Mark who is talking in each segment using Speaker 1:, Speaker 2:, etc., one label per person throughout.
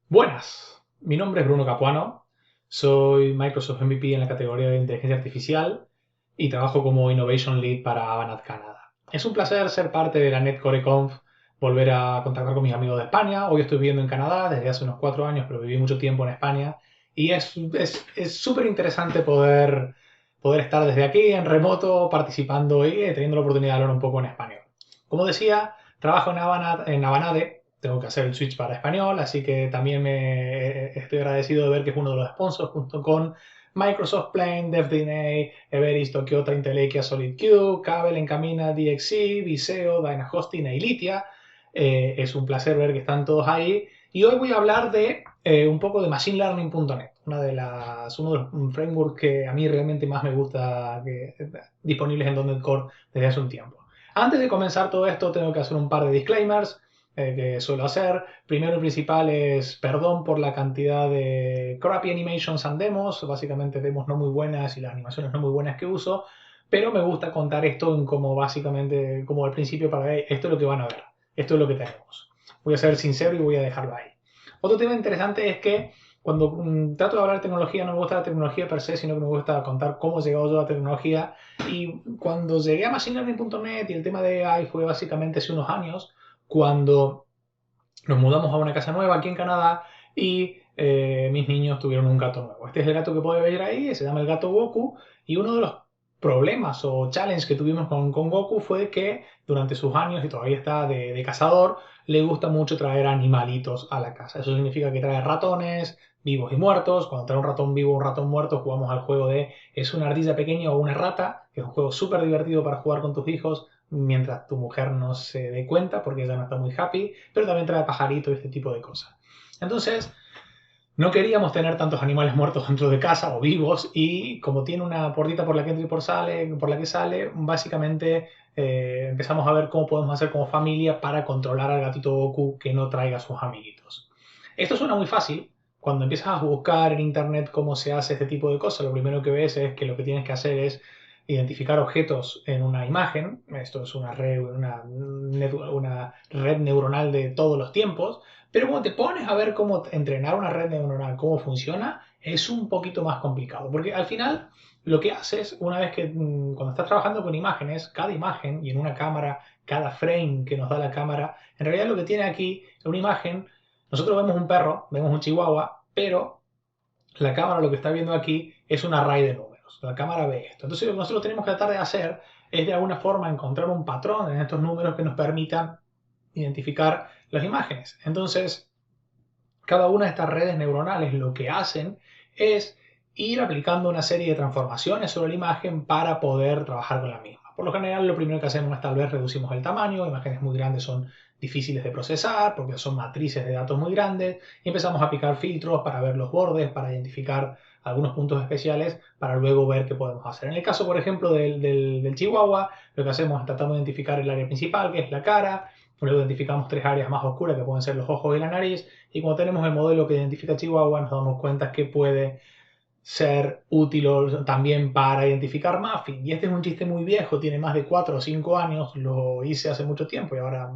Speaker 1: Buenas, mi nombre es Bruno Capuano, soy Microsoft MVP en la categoría de inteligencia artificial y trabajo como Innovation Lead para Avanade Canadá. Es un placer ser parte de la NetCoreConf, volver a contactar con mis amigos de España. Hoy estoy viviendo en Canadá desde hace unos 4 años, pero viví mucho tiempo en España y es súper interesante poder estar desde aquí en remoto participando y teniendo la oportunidad de hablar un poco en español. Como decía, trabajo en Avanade, tengo que hacer el switch para español, así que también estoy agradecido de ver que es uno de los sponsors junto con Microsoft Plane, DevDNA, Everis, Tokyota, Intelequia, SolidQ, Cabel, Encamina, DXC, Viseo, Dynahosting e Ilitia. Es un placer ver que están todos ahí. Y hoy voy a hablar de un poco de MachineLearning.net, uno de los frameworks que a mí realmente más me gusta disponibles en .NET Core desde hace un tiempo. Antes de comenzar todo esto, tengo que hacer un par de disclaimers que suelo hacer. Primero y principal es perdón por la cantidad de crappy animations and demos, básicamente demos no muy buenas y las animaciones no muy buenas que uso, pero me gusta contar esto en como básicamente, como al principio para ver, esto es lo que van a ver, esto es lo que tenemos. Voy a ser sincero y voy a dejarlo ahí. Otro tema interesante es que cuando trato de hablar de tecnología, no me gusta la tecnología per se, sino que me gusta contar cómo he llegado yo a la tecnología. Y cuando llegué a MachineLearning.net y el tema de AI fue básicamente hace unos años, cuando nos mudamos a una casa nueva aquí en Canadá y mis niños tuvieron un gato nuevo. Este es el gato que puede ver ahí, se llama el gato Goku, y uno de los problemas o challenges que tuvimos con Goku fue que durante sus años, y todavía está de cazador, le gusta mucho traer animalitos a la casa. Eso significa que trae ratones vivos y muertos. Cuando trae un ratón vivo o un ratón muerto, jugamos al juego de ¿es una ardilla pequeña o una rata? Que es un juego súper divertido para jugar con tus hijos mientras tu mujer no se dé cuenta porque ella no está muy happy, pero también trae pajaritos y este tipo de cosas. Entonces, no queríamos tener tantos animales muertos dentro de casa o vivos y como tiene una puertita por la que entra y por la que sale, básicamente empezamos a ver cómo podemos hacer como familia para controlar al gatito Goku que no traiga a sus amiguitos. Esto suena muy fácil. Cuando empiezas a buscar en internet cómo se hace este tipo de cosas, lo primero que ves es que lo que tienes que hacer es identificar objetos en una imagen. Esto es una red neuronal de todos los tiempos. Pero cuando te pones a ver cómo entrenar una red neuronal, cómo funciona, es un poquito más complicado. Porque al final lo que haces, una vez que cuando estás trabajando con imágenes, cada imagen y en una cámara, cada frame que nos da la cámara, en realidad lo que tiene aquí una imagen, nosotros vemos un perro, vemos un chihuahua, pero la cámara lo que está viendo aquí es un array de números. La cámara ve esto. Entonces lo que nosotros tenemos que tratar de hacer es de alguna forma encontrar un patrón en estos números que nos permitan identificar las imágenes. Entonces, cada una de estas redes neuronales lo que hacen es ir aplicando una serie de transformaciones sobre la imagen para poder trabajar con la misma. Por lo general, lo primero que hacemos es tal vez reducimos el tamaño, imágenes muy grandes son difíciles de procesar porque son matrices de datos muy grandes y empezamos a aplicar filtros para ver los bordes, para identificar algunos puntos especiales para luego ver qué podemos hacer. En el caso, por ejemplo, del Chihuahua, lo que hacemos es tratando de identificar el área principal, que es la cara, luego identificamos tres áreas más oscuras que pueden ser los ojos y la nariz, y cuando tenemos el modelo que identifica Chihuahua nos damos cuenta que puede ser útil también para identificar Muffin. Y este es un chiste muy viejo, tiene más de 4 o 5 años, lo hice hace mucho tiempo y ahora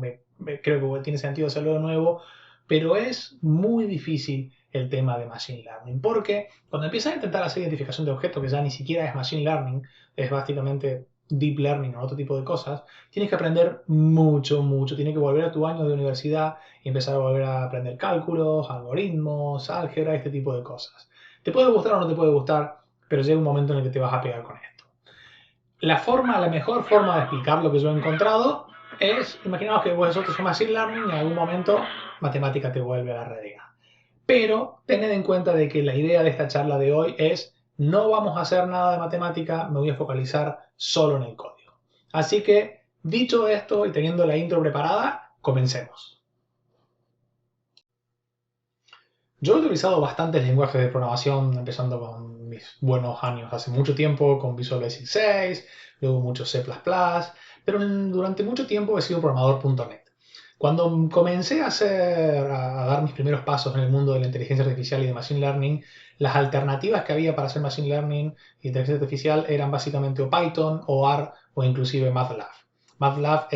Speaker 1: creo que tiene sentido hacerlo de nuevo, pero es muy difícil el tema de Machine Learning, porque cuando empiezas a intentar hacer identificación de objetos, que ya ni siquiera es Machine Learning, es básicamente Deep Learning o otro tipo de cosas, tienes que aprender mucho, mucho. Tienes que volver a tu año de universidad y empezar a volver a aprender cálculos, algoritmos, álgebra, este tipo de cosas. Te puede gustar o no te puede gustar, pero llega un momento en el que te vas a pegar con esto. La mejor forma de explicar lo que yo he encontrado es, imaginaos que vosotros sois Machine Learning y en algún momento matemática te vuelve a la realidad. Pero tened en cuenta de que la idea de esta charla de hoy es no vamos a hacer nada de matemática, me voy a focalizar solo en el código. Así que, dicho esto y teniendo la intro preparada, comencemos. Yo he utilizado bastantes lenguajes de programación, empezando con mis buenos años hace mucho tiempo, con Visual Basic 6, luego mucho C++, pero durante mucho tiempo he sido programador.net. Cuando comencé a dar mis primeros pasos en el mundo de la inteligencia artificial y de Machine Learning, las alternativas que había para hacer Machine Learning y inteligencia artificial eran básicamente o Python, o R, o inclusive MATLAB. MATLAB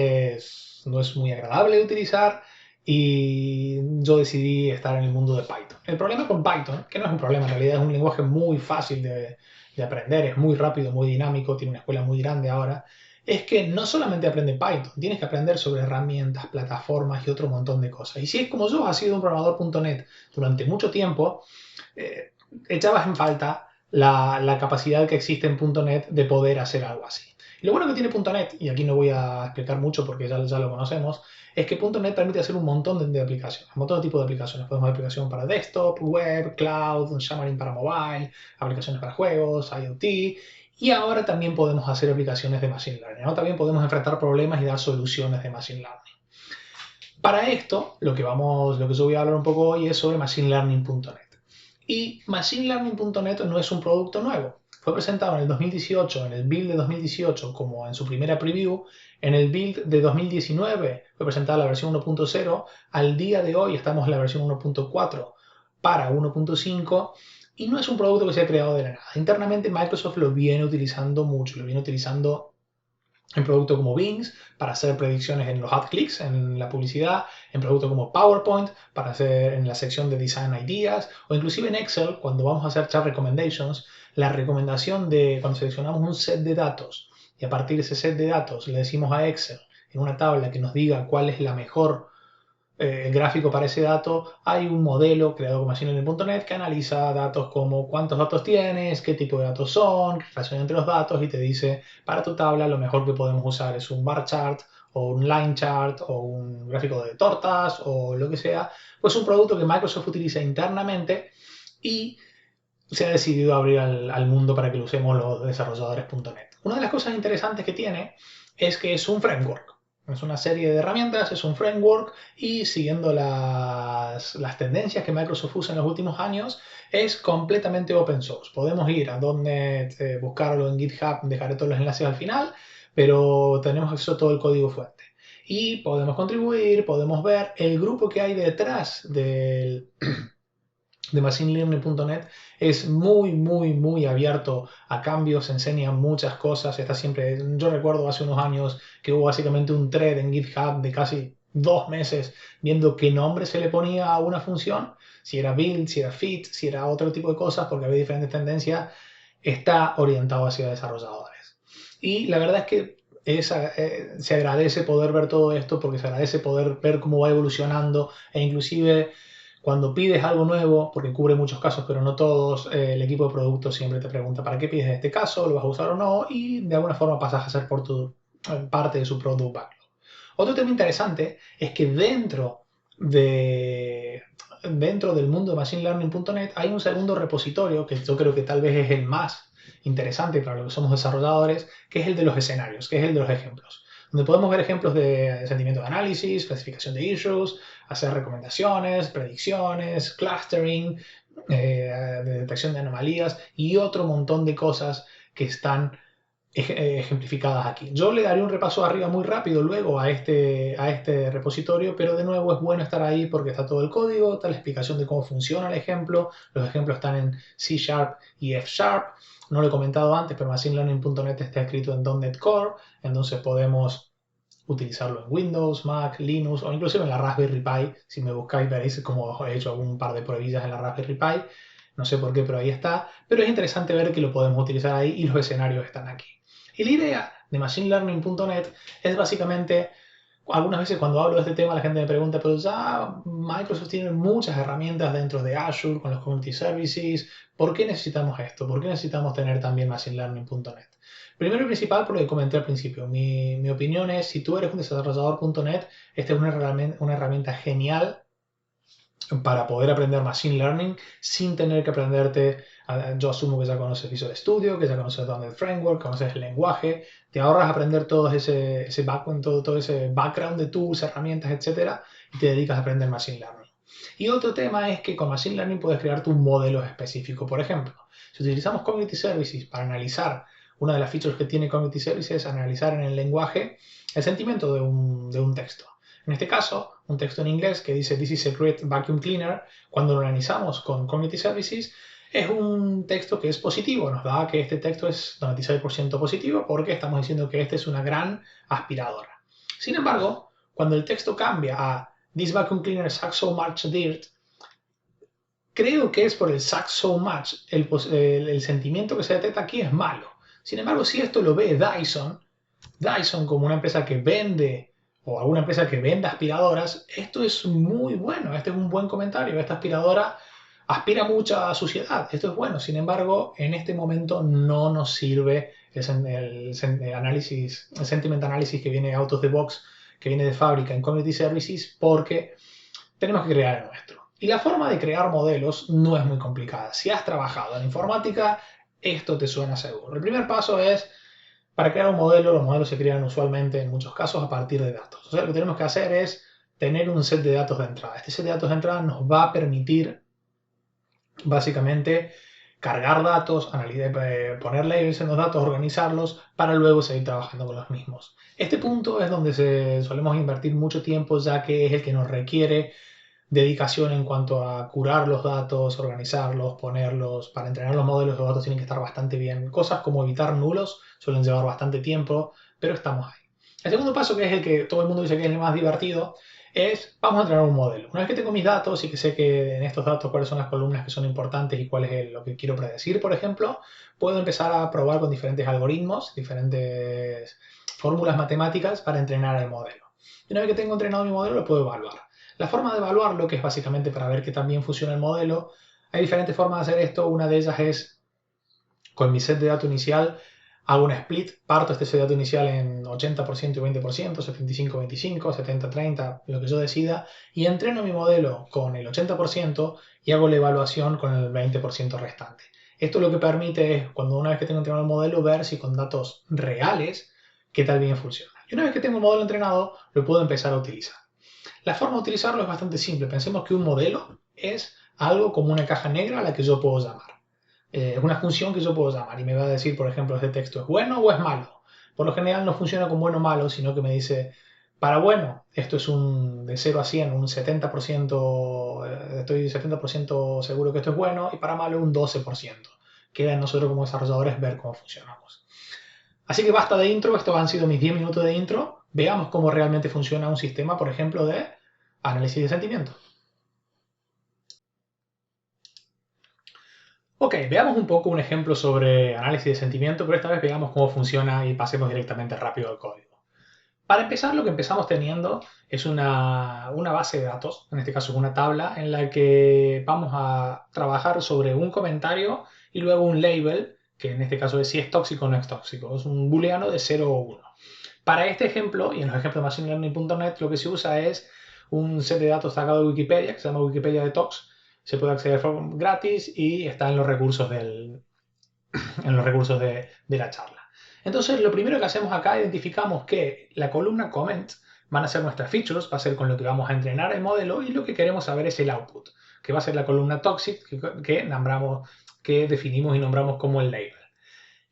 Speaker 1: no es muy agradable de utilizar y yo decidí estar en el mundo de Python. El problema con Python, que no es un problema, en realidad es un lenguaje muy fácil de aprender, es muy rápido, muy dinámico, tiene una escuela muy grande ahora, es que no solamente aprende Python, tienes que aprender sobre herramientas, plataformas y otro montón de cosas. Y si es como yo, has sido un programador.net durante mucho tiempo, eh, echabas en falta la capacidad que existe en .NET de poder hacer algo así. Y lo bueno que tiene .NET, y aquí no voy a explicar mucho porque ya lo conocemos, es que .NET permite hacer un montón de aplicaciones, un montón de tipos de aplicaciones. Podemos hacer aplicación para desktop, web, cloud, un Xamarin para mobile, aplicaciones para juegos, IoT, y ahora también podemos hacer aplicaciones de Machine Learning. Ahora también podemos enfrentar problemas y dar soluciones de Machine Learning. Para esto, lo que yo voy a hablar un poco hoy es sobre Machine Learning.net. Y Machine Learning.net no es un producto nuevo. Fue presentado en el 2018, en el build de 2018, como en su primera preview. En el build de 2019 fue presentada la versión 1.0. Al día de hoy estamos en la versión 1.4 para 1.5. Y no es un producto que se ha creado de la nada. Internamente Microsoft lo viene utilizando mucho, lo viene utilizando en productos como Bing para hacer predicciones en los ad clicks, en la publicidad, en productos como PowerPoint para hacer en la sección de Design Ideas, o inclusive en Excel cuando vamos a hacer Chart Recommendations, la recomendación de cuando seleccionamos un set de datos y a partir de ese set de datos le decimos a Excel en una tabla que nos diga cuál es la mejor el gráfico para ese dato, hay un modelo creado con Machine Learning.net que analiza datos como cuántos datos tienes, qué tipo de datos son, qué relación entre los datos y te dice para tu tabla lo mejor que podemos usar es un bar chart o un line chart o un gráfico de tortas o lo que sea. Pues un producto que Microsoft utiliza internamente y se ha decidido abrir al mundo para que lo usemos los desarrolladores.net. Una de las cosas interesantes que tiene es que es un framework. Es una serie de herramientas, es un framework y siguiendo las tendencias que Microsoft usa en los últimos años, es completamente open source. Podemos ir a donde buscarlo en GitHub, dejaré todos los enlaces al final, pero tenemos acceso a todo el código fuente. Y podemos contribuir, podemos ver el grupo que hay detrás de MachineLearning.net es muy abierto a cambios, enseña muchas cosas, está siempre, yo recuerdo hace unos años que hubo básicamente un thread en GitHub de casi 2 meses viendo qué nombre se le ponía a una función, si era build, si era fit, si era otro tipo de cosas, porque había diferentes tendencias, está orientado hacia desarrolladores. Y la verdad es que se agradece poder ver todo esto porque se agradece poder ver cómo va evolucionando e inclusive cuando pides algo nuevo, porque cubre muchos casos, pero no todos, el equipo de producto siempre te pregunta ¿para qué pides este caso? ¿Lo vas a usar o no? Y de alguna forma pasas a ser parte de su product backlog. Otro tema interesante es que dentro del mundo de MachineLearning.net hay un segundo repositorio que yo creo que tal vez es el más interesante para los que somos desarrolladores, que es el de los escenarios, que es el de los ejemplos donde podemos ver ejemplos de sentimiento de análisis, clasificación de issues, hacer recomendaciones, predicciones, clustering, de detección de anomalías y otro montón de cosas que están ejemplificadas aquí. Yo le daré un repaso arriba muy rápido luego a este repositorio, pero de nuevo es bueno estar ahí porque está todo el código, está la explicación de cómo funciona el ejemplo, los ejemplos están en C# y F#, no lo he comentado antes, pero MachineLearning.net está escrito en .NET Core, entonces podemos utilizarlo en Windows, Mac, Linux o inclusive en la Raspberry Pi. Si me buscáis veréis cómo he hecho algún par de pruebillas en la Raspberry Pi. No sé por qué, pero ahí está. Pero es interesante ver que lo podemos utilizar ahí y los escenarios están aquí. Y la idea de MachineLearning.net es básicamente, algunas veces cuando hablo de este tema la gente me pregunta, pero ya Microsoft tiene muchas herramientas dentro de Azure con los Community Services, ¿por qué necesitamos esto? ¿Por qué necesitamos tener también MachineLearning.net? Primero y principal, por lo que comenté al principio, mi opinión es, si tú eres un desarrollador.net, esta es una herramienta genial para poder aprender Machine Learning sin tener que aprenderte, yo asumo que ya conoces Visual Studio, que ya conoces .NET Framework, conoces el lenguaje, te ahorras aprender todo ese background, todo ese background de tools, herramientas, etcétera, y te dedicas a aprender Machine Learning. Y otro tema es que con Machine Learning puedes crearte un modelo específico. Por ejemplo, si utilizamos Cognitive Services para analizar, una de las features que tiene Cognitive Services es analizar en el lenguaje el sentimiento de un texto. En este caso, un texto en inglés que dice This is a great vacuum cleaner, cuando lo analizamos con Cognitive Services, es un texto que es positivo, nos da que este texto es 96% positivo porque estamos diciendo que este es una gran aspiradora. Sin embargo, cuando el texto cambia a This vacuum cleaner sucks so much dirt. Creo que es por el suck so much. El sentimiento que se detecta aquí es malo. Sin embargo, si esto lo ve Dyson como una empresa que vende o alguna empresa que venda aspiradoras, esto es muy bueno, este es un buen comentario. Esta aspiradora aspira mucha suciedad, esto es bueno. Sin embargo, en este momento no nos sirve el sentiment analysis que viene out of the box, que viene de fábrica en Community Services, porque tenemos que crear el nuestro. Y la forma de crear modelos no es muy complicada. Si has trabajado en informática, esto te suena seguro. El primer paso es, para crear un modelo, los modelos se crean usualmente en muchos casos a partir de datos. O sea, lo que tenemos que hacer es tener un set de datos de entrada. Este set de datos de entrada nos va a permitir básicamente cargar datos, poner labels en los datos, organizarlos para luego seguir trabajando con los mismos. Este punto es donde solemos invertir mucho tiempo, ya que es el que nos requiere dedicación en cuanto a curar los datos, organizarlos, ponerlos. Para entrenar los modelos, los datos tienen que estar bastante bien. Cosas como evitar nulos suelen llevar bastante tiempo, pero estamos ahí. El segundo paso, que es el que todo el mundo dice que es el más divertido, es vamos a entrenar un modelo. Una vez que tengo mis datos y que sé que en estos datos cuáles son las columnas que son importantes y cuál es lo que quiero predecir, por ejemplo, puedo empezar a probar con diferentes algoritmos, diferentes fórmulas matemáticas para entrenar el modelo. Y una vez que tengo entrenado mi modelo, lo puedo evaluar. La forma de evaluarlo, que es básicamente para ver que también funciona el modelo, hay diferentes formas de hacer esto. Una de ellas es, con mi set de datos inicial, hago una split, parto este set de datos inicial en 80% y 20%, 75-25, 70-30, lo que yo decida, y entreno mi modelo con el 80% y hago la evaluación con el 20% restante. Esto lo que permite es, cuando una vez que tengo entrenado el modelo, ver si con datos reales, qué tal bien funciona. Y una vez que tengo el modelo entrenado, lo puedo empezar a utilizar. La forma de utilizarlo es bastante simple. Pensemos que un modelo es algo como una caja negra a la que yo puedo llamar. Es una función que yo puedo llamar y me va a decir, por ejemplo, este texto es bueno o es malo. Por lo general no funciona con bueno o malo, sino que me dice, para bueno, esto es de 0 a 100, un 70%, estoy 70% seguro que esto es bueno, y para malo un 12%. Queda en nosotros como desarrolladores ver cómo funcionamos. Así que basta de intro, estos han sido mis 10 minutos de intro. Veamos cómo realmente funciona un sistema, por ejemplo, de análisis de sentimientos. Ok, veamos un poco un ejemplo sobre análisis de sentimiento, pero esta vez veamos cómo funciona y pasemos directamente rápido al código. Para empezar, lo que empezamos teniendo es una base de datos, en este caso una tabla, en la que vamos a trabajar sobre un comentario y luego un label, que en este caso es si es tóxico o no es tóxico. Es un booleano de 0 o 1. Para este ejemplo, y en los ejemplos de machinelearning.net, lo que se usa es un set de datos sacado de Wikipedia, que se llama Wikipedia Detox. Se puede acceder gratis y está en los recursos, de la charla. Entonces, lo primero que hacemos acá, identificamos que la columna comment van a ser nuestras features, va a ser con lo que vamos a entrenar el modelo, y lo que queremos saber es el output, que va a ser la columna toxic que definimos y nombramos como el label.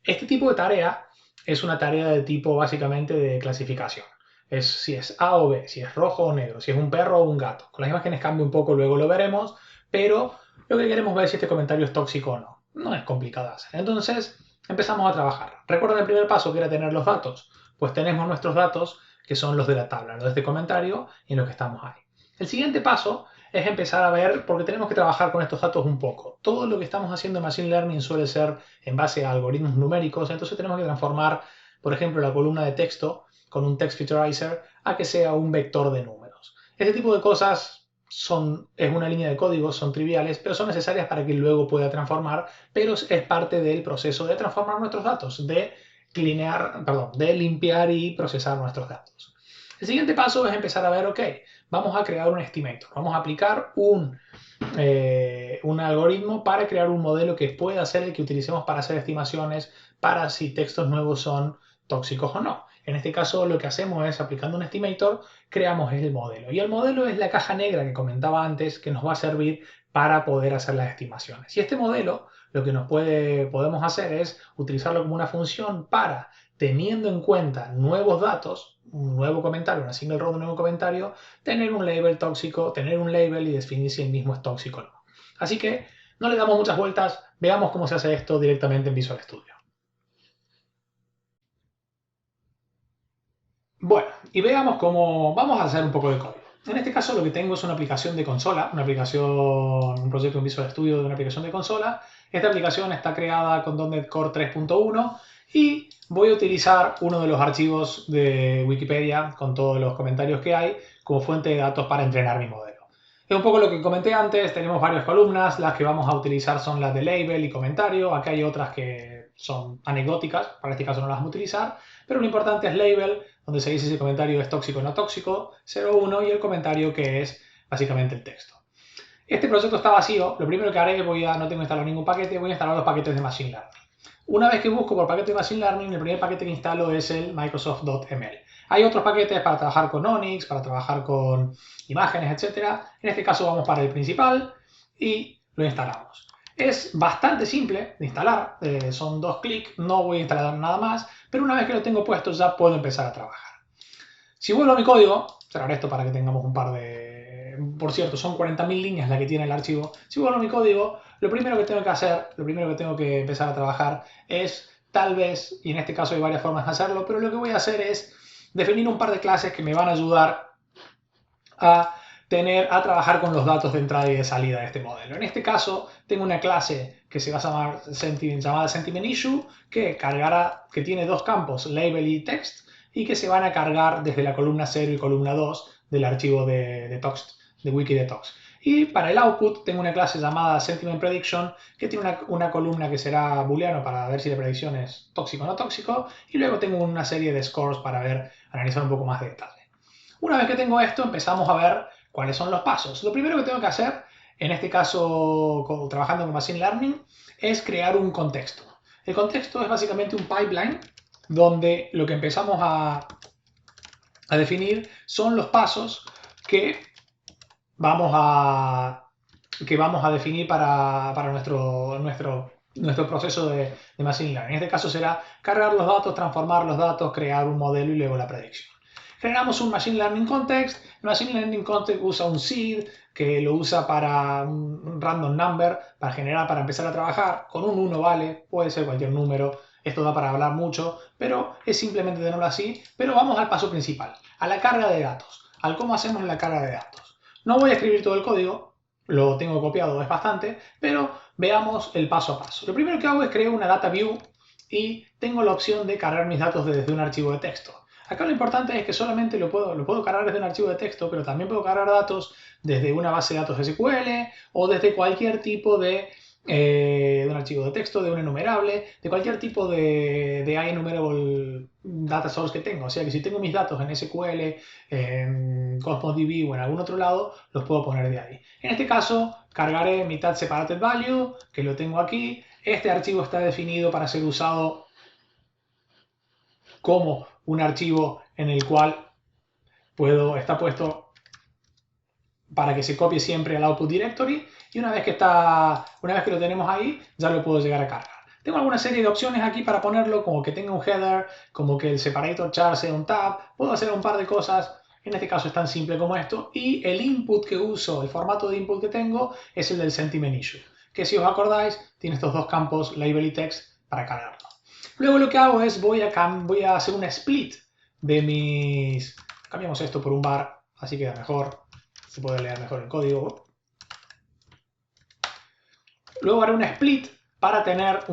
Speaker 1: Este tipo de tarea es una tarea de tipo básicamente de clasificación. Es si es A o B, si es rojo o negro, si es un perro o un gato. Con las imágenes cambia un poco, luego lo veremos, pero lo que queremos ver es si este comentario es tóxico o no. No es complicado de hacer. Entonces, empezamos a trabajar. ¿Recuerdan el primer paso que era tener los datos? Pues tenemos nuestros datos, que son los de la tabla, los de este comentario y en los que estamos ahí. El siguiente paso es empezar a ver, porque tenemos que trabajar con estos datos un poco. Todo lo que estamos haciendo en Machine Learning suele ser en base a algoritmos numéricos, entonces tenemos que transformar, por ejemplo, la columna de texto con un text featurizer a que sea un vector de números. Este tipo de cosas es una línea de código, son triviales, pero son necesarias para que luego pueda transformar, pero es parte del proceso de transformar nuestros datos, de limpiar y procesar nuestros datos. El siguiente paso es empezar a ver, ok, vamos a crear un estimator, vamos a aplicar un algoritmo para crear un modelo que pueda ser el que utilicemos para hacer estimaciones para si textos nuevos son tóxicos o no. En este caso lo que hacemos es, aplicando un estimator, creamos el modelo. Y el modelo es la caja negra que comentaba antes, que nos va a servir para poder hacer las estimaciones. Y este modelo, lo que podemos hacer es utilizarlo como una función para, teniendo en cuenta nuevos datos, un nuevo comentario, una single row de un nuevo comentario, tener un label tóxico, tener un label y definir si el mismo es tóxico o no. Así que no le damos muchas vueltas, veamos cómo se hace esto directamente en Visual Studio. Bueno, y veamos cómo vamos a hacer un poco de código. En este caso lo que tengo es una aplicación de consola, un proyecto en Visual Studio de una aplicación de consola. Esta aplicación está creada con .NET Core 3.1 y voy a utilizar uno de los archivos de Wikipedia con todos los comentarios que hay como fuente de datos para entrenar mi modelo. Es un poco lo que comenté antes, tenemos varias columnas, las que vamos a utilizar son las de label y comentario, acá hay otras que son anecdóticas, para este caso no las vamos a utilizar, pero lo importante es label, donde se dice si el comentario es tóxico o no tóxico, 0.1 y el comentario que es básicamente el texto. Este proyecto está vacío, lo primero que haré, no tengo instalado ningún paquete, voy a instalar los paquetes de Machine Learning. Una vez que busco por paquete de Machine Learning, el primer paquete que instalo es el Microsoft.ml. Hay otros paquetes para trabajar con Onyx, para trabajar con imágenes, etc. En este caso vamos para el principal y lo instalamos. Es bastante simple de instalar, son 2 clics, no voy a instalar nada más, pero una vez que lo tengo puesto ya puedo empezar a trabajar. Si vuelvo a mi código, cerrar esto para que tengamos un par de... Por cierto, son 40.000 líneas la que tiene el archivo. Si vuelvo a mi código, lo primero que tengo que hacer, lo primero que tengo que empezar a trabajar es, tal vez, y en este caso hay varias formas de hacerlo, pero lo que voy a hacer es definir un par de clases que me van a ayudar a trabajar con los datos de entrada y de salida de este modelo. En este caso, tengo una clase que se va a llamar llamada SentimentIssue, que tiene 2 campos, label y text, y que se van a cargar desde la columna 0 y columna 2 del archivo de Wikidetox. Y para el output tengo una clase llamada SentimentPrediction, que tiene una columna que será booleano para ver si la predicción es tóxico o no tóxico, y luego tengo una serie de scores para analizar un poco más de detalle. Una vez que tengo esto, empezamos a ver cuáles son los pasos. Lo primero que tengo que hacer, en este caso trabajando con Machine Learning, es crear un contexto. El contexto es básicamente un pipeline donde lo que empezamos a definir son los pasos que vamos a definir para nuestro proceso de Machine Learning. En este caso será cargar los datos, transformar los datos, crear un modelo y luego la predicción. Generamos un Machine Learning Context. El Machine Learning Context usa un seed que lo usa para un random number para empezar a trabajar. Con un 1 vale, puede ser cualquier número. Esto da para hablar mucho, pero es simplemente tenerlo así. Pero vamos al paso principal, a la carga de datos, al cómo hacemos la carga de datos. No voy a escribir todo el código, lo tengo copiado, es bastante, pero veamos el paso a paso. Lo primero que hago es crear una data view y tengo la opción de cargar mis datos desde un archivo de texto. Acá lo importante es que solamente lo puedo cargar desde un archivo de texto, pero también puedo cargar datos desde una base de datos SQL o desde cualquier tipo de un archivo de texto, de un enumerable, de cualquier tipo de enumerable data source que tengo. O sea que si tengo mis datos en SQL, en Cosmos DB o en algún otro lado, los puedo poner de ahí. En este caso, cargaré mi tag separated value, que lo tengo aquí. Este archivo está definido para ser usado como un archivo en el cual está puesto para que se copie siempre al output directory y una vez que lo tenemos ahí ya lo puedo llegar a cargar. Tengo alguna serie de opciones aquí para ponerlo, como que tenga un header, como que el separator char sea un tab, puedo hacer un par de cosas. En este caso es tan simple como esto y el input que uso, el formato de input que tengo es el del SentimentIssue, que si os acordáis tiene estos 2 campos, label y text, para cargarlo. Luego lo que hago es voy a hacer una split de mis... Cambiamos esto por un bar, así queda mejor. Se puede leer mejor el código. Luego haré una split para tener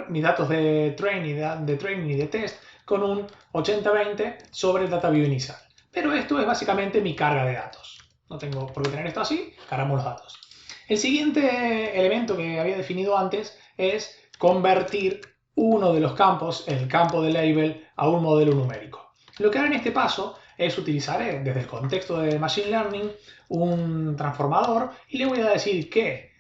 Speaker 1: mis datos de training y de test con un 80-20 sobre el data view inicial. Pero esto es básicamente mi carga de datos. No tengo por qué tener esto así, cargamos los datos. El siguiente elemento que había definido antes es convertir uno de los campos, el campo de label, a un modelo numérico. Lo que haré en este paso es utilizar desde el contexto de Machine Learning un transformador y le voy a decir que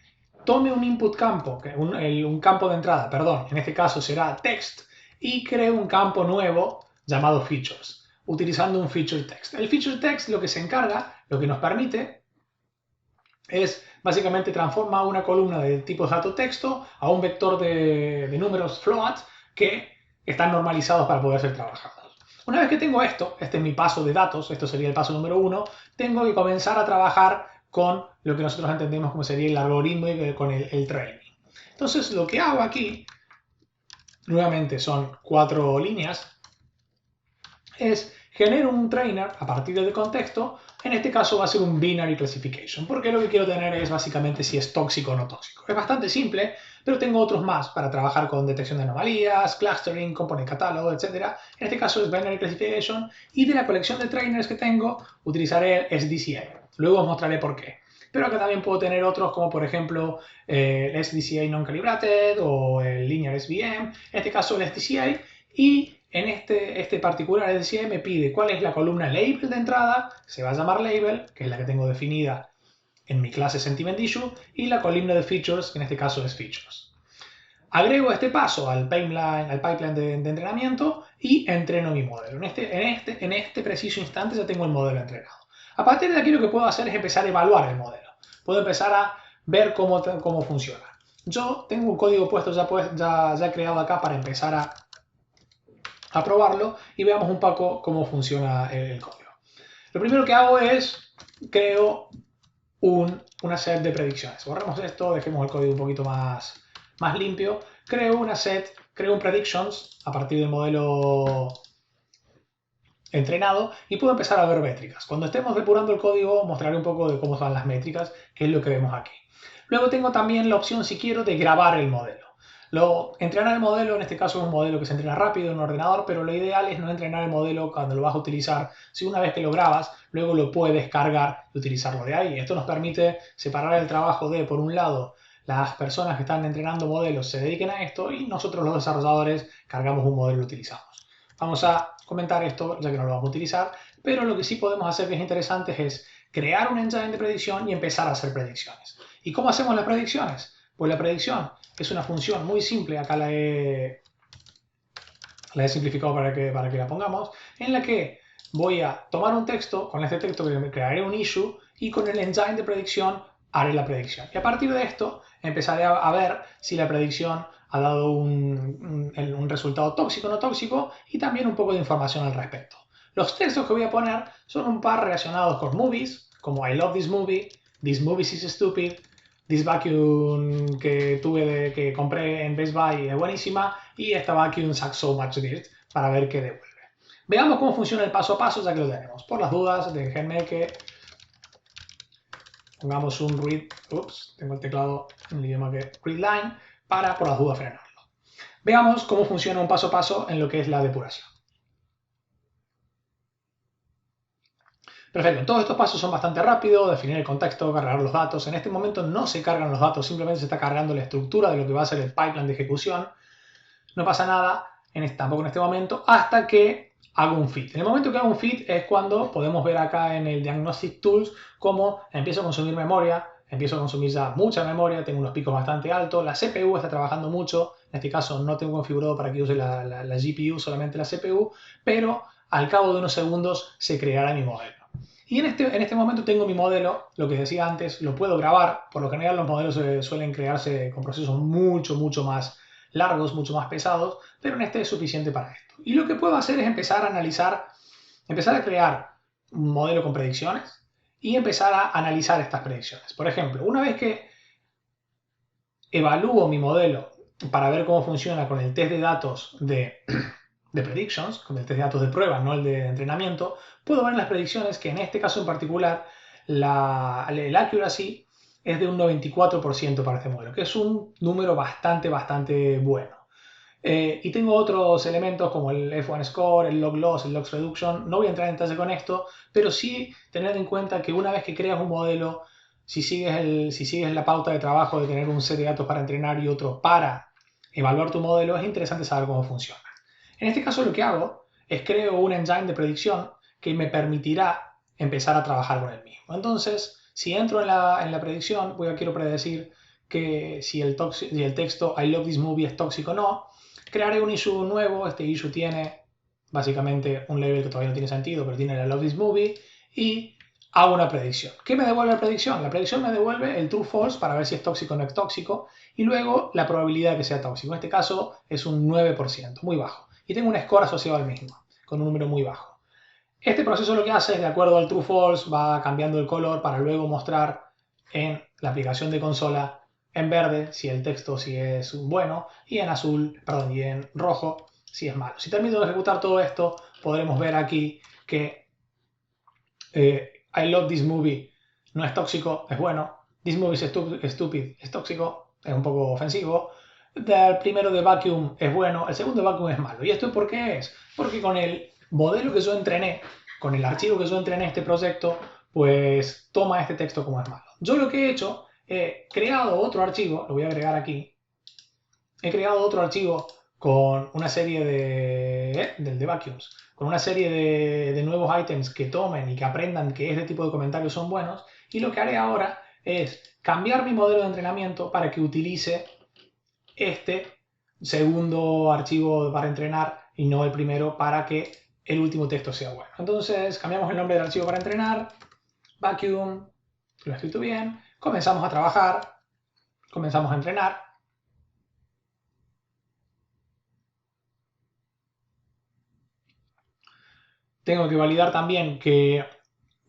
Speaker 1: tome un input campo, un campo de entrada, perdón, en este caso será text, y cree un campo nuevo llamado features, utilizando un feature text. El feature text lo que se encarga, lo que nos permite, es básicamente transforma una columna de tipo dato texto a un vector de números float que están normalizados para poder ser trabajados. Una vez que tengo esto, este es mi paso de datos, esto sería el paso número 1, tengo que comenzar a trabajar con lo que nosotros entendemos como sería el algoritmo y con el training. Entonces lo que hago aquí, nuevamente son 4 líneas, es genero un trainer a partir del contexto. En este caso va a ser un binary classification, porque lo que quiero tener es básicamente si es tóxico o no tóxico. Es bastante simple, pero tengo otros más para trabajar con detección de anomalías, clustering, component catálogo, etc. En este caso es binary classification, y de la colección de trainers que tengo utilizaré el SDCA. Luego os mostraré por qué. Pero acá también puedo tener otros como por ejemplo el SDCA non-calibrated o el linear SVM, en este caso el SDCA, y en este particular SDCA me pide cuál es la columna label de entrada, se va a llamar label, que es la que tengo definida en mi clase sentiment issue, y la columna de features, que en este caso es features. Agrego este paso al pipeline de entrenamiento y entreno mi modelo. En este preciso instante ya tengo el modelo entrenado. A partir de aquí lo que puedo hacer es empezar a evaluar el modelo. Puedo empezar a ver cómo funciona. Yo tengo un código puesto ya creado acá para empezar a probarlo y veamos un poco cómo funciona el código. Lo primero que hago es creo una set de predicciones. Borremos esto, dejemos el código un poquito más limpio. Creo un predictions a partir del modelo entrenado y puedo empezar a ver métricas. Cuando estemos depurando el código mostraré un poco de cómo son las métricas, que es lo que vemos aquí. Luego tengo también la opción, si quiero, de grabar el modelo. Entrenar el modelo, en este caso es un modelo que se entrena rápido en un ordenador, pero lo ideal es no entrenar el modelo cuando lo vas a utilizar. Si una vez que lo grabas, luego lo puedes cargar y utilizarlo de ahí. Esto nos permite separar el trabajo de, por un lado, las personas que están entrenando modelos se dediquen a esto y nosotros los desarrolladores cargamos un modelo y lo utilizamos. Vamos a comentar esto ya que no lo vamos a utilizar, pero lo que sí podemos hacer que es interesante es crear un engine de predicción y empezar a hacer predicciones. ¿Y cómo hacemos las predicciones? Pues la predicción es una función muy simple, acá la he simplificado para que la pongamos, en la que voy a tomar un texto, con este texto que crearé un issue y con el engine de predicción haré la predicción. Y a partir de esto empezaré a ver si la predicción ha dado un resultado tóxico o no tóxico y también un poco de información al respecto. Los textos que voy a poner son un par relacionados con movies, como I love this movie is stupid, this vacuum que compré en Best Buy es buenísima y esta vacuum sucks so much dirt, para ver qué devuelve. Veamos cómo funciona el paso a paso ya que lo tenemos. Por las dudas, déjenme que pongamos un read, tengo el teclado en el idioma que readline, para por las dudas frenarlo. Veamos cómo funciona un paso a paso en lo que es la depuración. Perfecto, todos estos pasos son bastante rápidos, definir el contexto, cargar los datos. En este momento no se cargan los datos, simplemente se está cargando la estructura de lo que va a ser el pipeline de ejecución. No pasa nada, tampoco en este momento, hasta que hago un fit. En el momento que hago un fit es cuando podemos ver acá en el Diagnostic Tools cómo empiezo a consumir memoria, empiezo a consumir ya mucha memoria, tengo unos picos bastante altos, la CPU está trabajando mucho, en este caso no tengo configurado para que use la GPU, solamente la CPU, pero al cabo de unos segundos se creará mi modelo. Y en este momento tengo mi modelo, lo que decía antes, lo puedo grabar. Por lo general los modelos suelen crearse con procesos mucho más largos, mucho más pesados, pero en este es suficiente para esto. Y lo que puedo hacer es empezar a analizar, empezar a crear un modelo con predicciones y empezar a analizar estas predicciones. Por ejemplo, una vez que evalúo mi modelo para ver cómo funciona con el test de datos de predictions, con el test de datos de prueba, no el de entrenamiento, puedo ver en las predicciones que en este caso en particular el accuracy es de un 94% para este modelo, que es un número bastante bueno. Y tengo otros elementos como el F1 score, el log loss, el loss reduction. No voy a entrar en detalle con esto, pero sí tener en cuenta que una vez que creas un modelo, si sigues la pauta de trabajo de tener un set de datos para entrenar y otro para evaluar tu modelo, es interesante saber cómo funciona. En este caso lo que hago es creo un engine de predicción que me permitirá empezar a trabajar con el mismo. Entonces, si entro en la predicción, quiero predecir que si el texto I love this movie es tóxico o no. Crearé un issue nuevo, este issue tiene básicamente un label que todavía no tiene sentido, pero tiene el I love this movie, y hago una predicción. ¿Qué me devuelve la predicción? La predicción me devuelve el true false para ver si es tóxico o no es tóxico, y luego la probabilidad de que sea tóxico. En este caso es un 9%, muy bajo. Y tengo un score asociado al mismo, con un número muy bajo. Este proceso lo que hace es, de acuerdo al true false, va cambiando el color para luego mostrar en la aplicación de consola en verde si el texto es bueno y en rojo si es malo. Si termino de ejecutar todo esto, podremos ver aquí que I love this movie no es tóxico, es bueno. This movie is stupid es tóxico, es un poco ofensivo. El primero de Vacuum es bueno, el segundo de Vacuum es malo. ¿Y esto por qué es? Porque con el modelo que yo entrené, con el archivo que yo entrené este proyecto, pues toma este texto como es malo. Yo lo que he hecho, he creado otro archivo, lo voy a agregar aquí. He creado otro archivo con una serie de vacuums, con una serie de nuevos items que tomen y que aprendan que este tipo de comentarios son buenos. Y lo que haré ahora es cambiar mi modelo de entrenamiento para que utilice este segundo archivo para entrenar y no el primero para que el último texto sea bueno. Entonces cambiamos el nombre del archivo para entrenar, vacuum, lo he escrito bien, comenzamos a trabajar, comenzamos a entrenar. Tengo que validar también que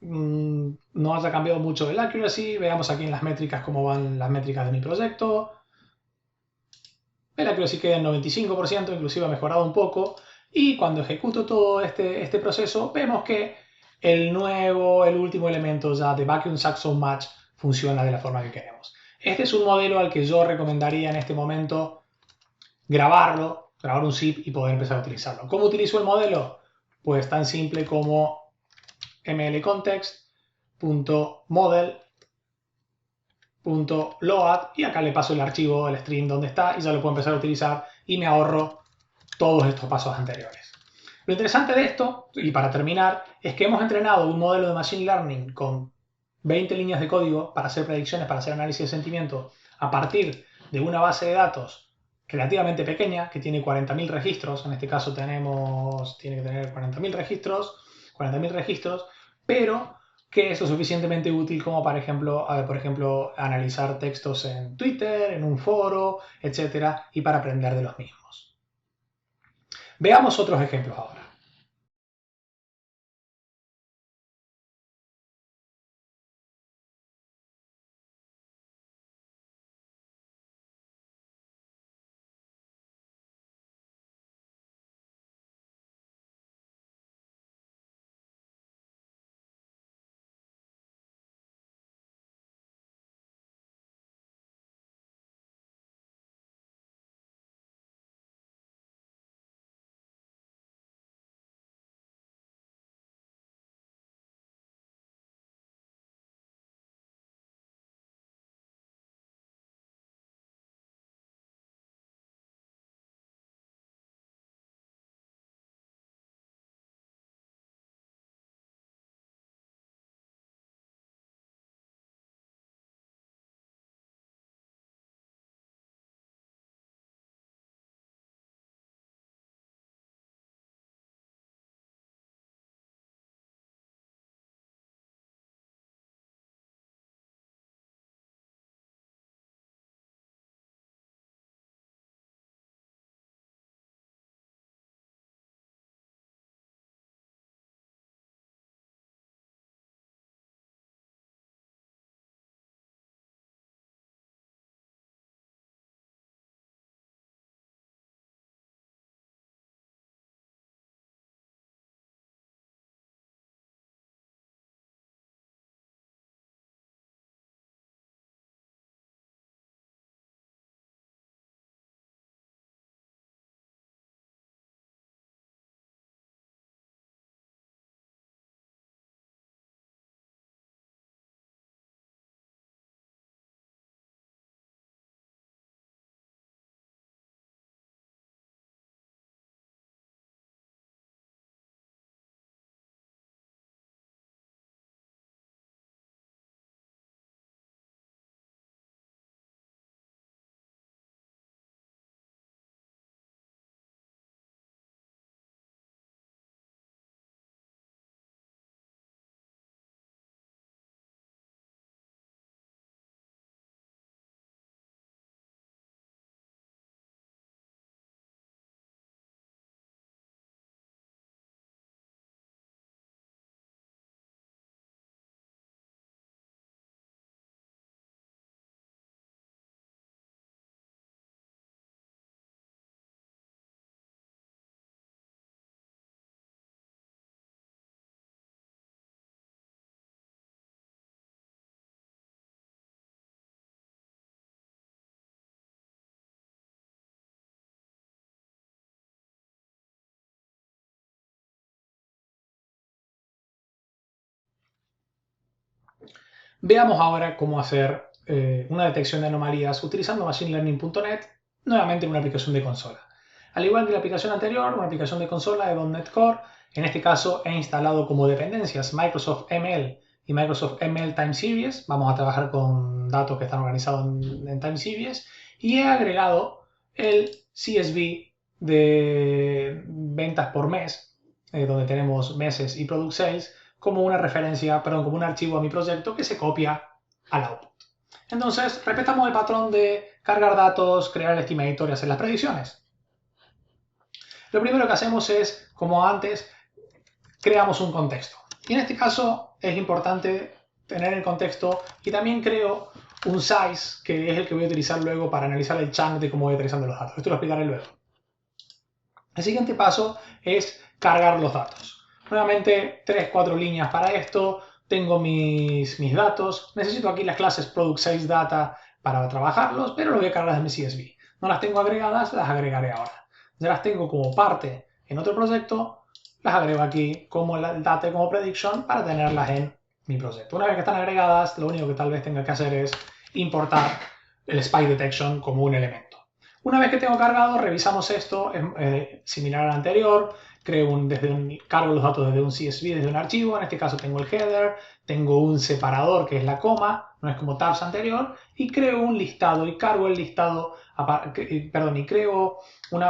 Speaker 1: no haya cambiado mucho el accuracy. Veamos aquí en las métricas cómo van las métricas de mi proyecto. El accuracy queda en 95%, inclusive ha mejorado un poco. Y cuando ejecuto todo este proceso, vemos que el último elemento ya de Vacuum Saxon Match funciona de la forma que queremos. Este es un modelo al que yo recomendaría en este momento grabar un zip y poder empezar a utilizarlo. ¿Cómo utilizo el modelo? Pues tan simple como mlcontext.model.load y acá le paso el archivo, el stream donde está y ya lo puedo empezar a utilizar y me ahorro todos estos pasos anteriores. Lo interesante de esto, y para terminar, es que hemos entrenado un modelo de Machine Learning con 20 líneas de código para hacer predicciones, para hacer análisis de sentimiento a partir de una base de datos relativamente pequeña que tiene 40.000 registros. En este caso tiene que tener 40.000 registros, pero que es lo suficientemente útil como, por ejemplo, analizar textos en Twitter, en un foro, etcétera, y para aprender de los mismos. Veamos otros ejemplos ahora. Veamos ahora cómo hacer una detección de anomalías utilizando machinelearning.net, nuevamente en una aplicación de consola. Al igual que la aplicación anterior, una aplicación de consola de .NET Core, en este caso he instalado como dependencias Microsoft ML y Microsoft ML Time Series. Vamos a trabajar con datos que están organizados en Time Series. Y he agregado el CSV de ventas por mes, donde tenemos meses y product sales, como una referencia, perdón, como un archivo a mi proyecto que se copia al output. Entonces, repetamos el patrón de cargar datos, crear el estimator y hacer las predicciones. Lo primero que hacemos es, como antes, creamos un contexto. Y en este caso es importante tener el contexto y también creo un size, que es el que voy a utilizar luego para analizar el chunk de cómo voy utilizando los datos. Esto lo explicaré luego. El siguiente paso es cargar los datos. Nuevamente 3-4 líneas para esto. Tengo mis datos. Necesito aquí las clases Product Sales Data para trabajarlos, pero lo voy a cargar desde mi CSV. No las tengo agregadas, las agregaré ahora. Ya las tengo como parte en otro proyecto, las agrego aquí como data y como prediction para tenerlas en mi proyecto. Una vez que están agregadas, lo único que tal vez tenga que hacer es importar el spike detection como un elemento. Una vez que tengo cargado, revisamos esto, es similar al anterior, cargo los datos desde un CSV, desde un archivo, en este caso tengo el header, tengo un separador que es la coma, no es como tabs anterior, y creo un listado y cargo el listado, y creo un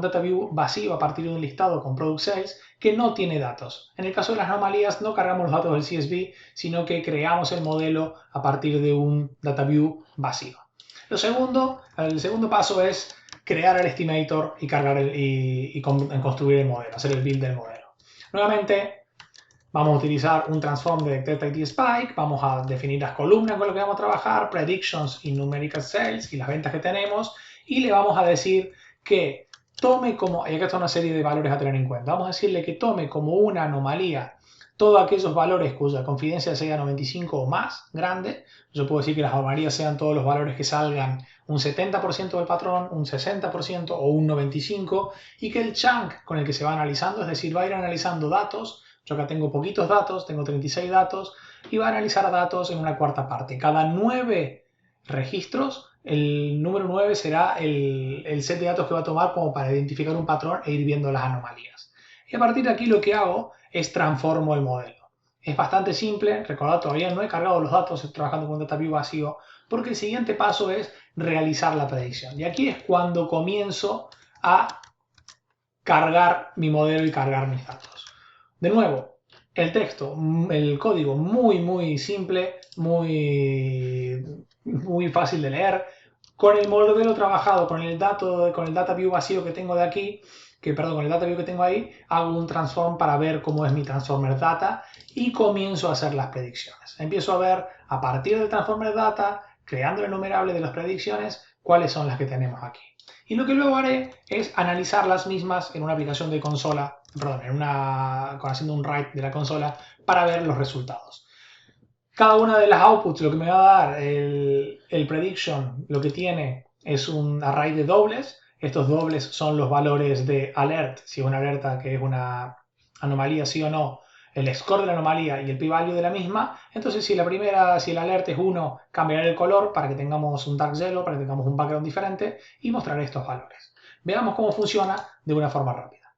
Speaker 1: data view vacío a partir de un listado con product sales que no tiene datos. En el caso de las anomalías no cargamos los datos del CSV, sino que creamos el modelo a partir de un data view vacío. El segundo paso es crear el estimator y construir el modelo, hacer el build del modelo. Nuevamente, vamos a utilizar un transform de Detect ID Spike, vamos a definir las columnas con las que vamos a trabajar, predictions y numerical sales y las ventas que tenemos, y le vamos a decir que tome como, y acá está una serie de valores a tener en cuenta, vamos a decirle que tome como una anomalía todos aquellos valores cuya confidencia sea 95 o más grande. Yo puedo decir que las anomalías sean todos los valores que salgan un 70% del patrón, un 60% o un 95%, y que el chunk con el que se va analizando, es decir, va a ir analizando datos. Yo acá tengo poquitos datos, tengo 36 datos, y va a analizar datos en una cuarta parte. Cada 9 registros, el número 9 será el set de datos que va a tomar como para identificar un patrón e ir viendo las anomalías. Y a partir de aquí lo que hago es transformo el modelo. Es bastante simple, recordad, todavía no he cargado los datos, estoy trabajando con data view vacío, porque el siguiente paso es realizar la predicción. Y aquí es cuando comienzo a cargar mi modelo y cargar mis datos. De nuevo, el texto, el código muy simple, muy fácil de leer. Con el modelo trabajado, con el data view vacío que tengo de aquí, con el data view que tengo ahí, hago un transform para ver cómo es mi transformer data y comienzo a hacer las predicciones. Empiezo a ver a partir del transformer data, creando el enumerable de las predicciones, cuáles son las que tenemos aquí. Y lo que luego haré es analizar las mismas en una aplicación de consola, haciendo un write de la consola para ver los resultados. Cada una de las outputs, lo que me va a dar el prediction, lo que tiene es un array de dobles. Estos dobles son los valores de alert, si es una alerta que es una anomalía sí o no, el score de la anomalía y el p-value de la misma. Entonces si el alert es 1, cambiaré el color para que tengamos un dark yellow, para que tengamos un background diferente y mostraré estos valores. Veamos cómo funciona de una forma rápida.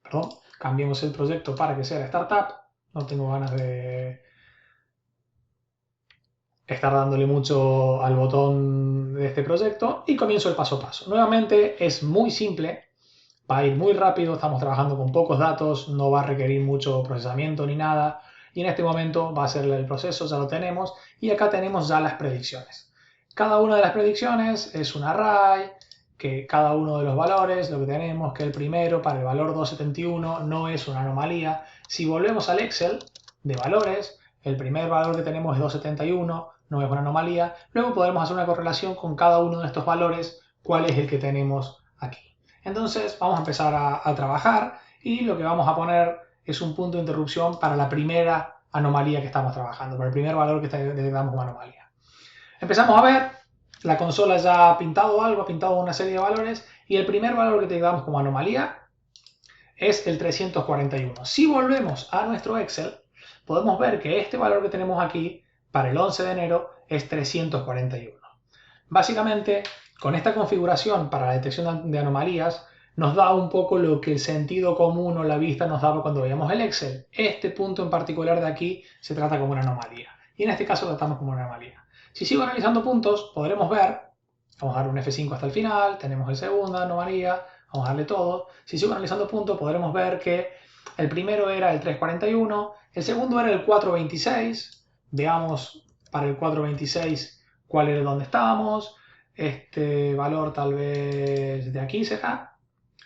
Speaker 1: Perdón, cambiemos el proyecto para que sea la startup. No tengo ganas de estar dándole mucho al botón de este proyecto y comienzo el paso a paso. Nuevamente es muy simple, va a ir muy rápido, estamos trabajando con pocos datos, no va a requerir mucho procesamiento ni nada y en este momento va a ser el proceso, ya lo tenemos y acá tenemos ya las predicciones. Cada una de las predicciones es un array, que cada uno de los valores, lo que tenemos que el primero para el valor 271 no es una anomalía. Si volvemos al Excel de valores, el primer valor que tenemos es 271, no es una anomalía. Luego podremos hacer una correlación con cada uno de estos valores, cuál es el que tenemos aquí. Entonces vamos a empezar a trabajar y lo que vamos a poner es un punto de interrupción para la primera anomalía que estamos trabajando, para el primer valor que detectamos como anomalía. Empezamos a ver, la consola ya ha pintado algo, ha pintado una serie de valores y el primer valor que detectamos como anomalía es el 341. Si volvemos a nuestro Excel, podemos ver que este valor que tenemos aquí para el 11 de enero es 341. Básicamente, con esta configuración para la detección de anomalías, nos da un poco lo que el sentido común o la vista nos daba cuando veíamos el Excel. Este punto en particular de aquí se trata como una anomalía. Y en este caso lo tratamos como una anomalía. Si sigo analizando puntos, podremos ver, vamos a dar un F5 hasta el final, tenemos el segundo, anomalía, vamos a darle todo. Si sigo analizando puntos, podremos ver que el primero era el 341, el segundo era el 426, veamos para el 426 cuál era donde estábamos, este valor tal vez de aquí será,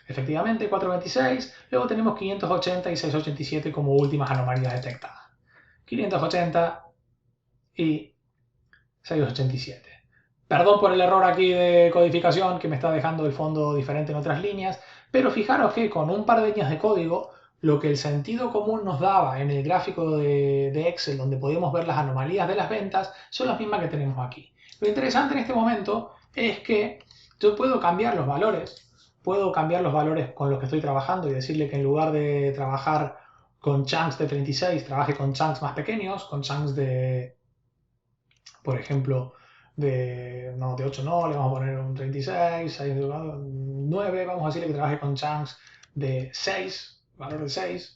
Speaker 1: efectivamente 426, luego tenemos 580 y 687 como últimas anomalías detectadas. 580 y 687. Perdón por el error aquí de codificación que me está dejando el fondo diferente en otras líneas, pero fijaros que con un par de líneas de código, lo que el sentido común nos daba en el gráfico de Excel, donde podíamos ver las anomalías de las ventas, son las mismas que tenemos aquí. Lo interesante en este momento es que yo puedo cambiar los valores con los que estoy trabajando y decirle que en lugar de trabajar con chunks de 36, trabaje con chunks más pequeños, con chunks de, por ejemplo, de 8 no, le vamos a poner un 36, 6, 9, vamos a decirle que trabaje con chunks de 6, valor de 6,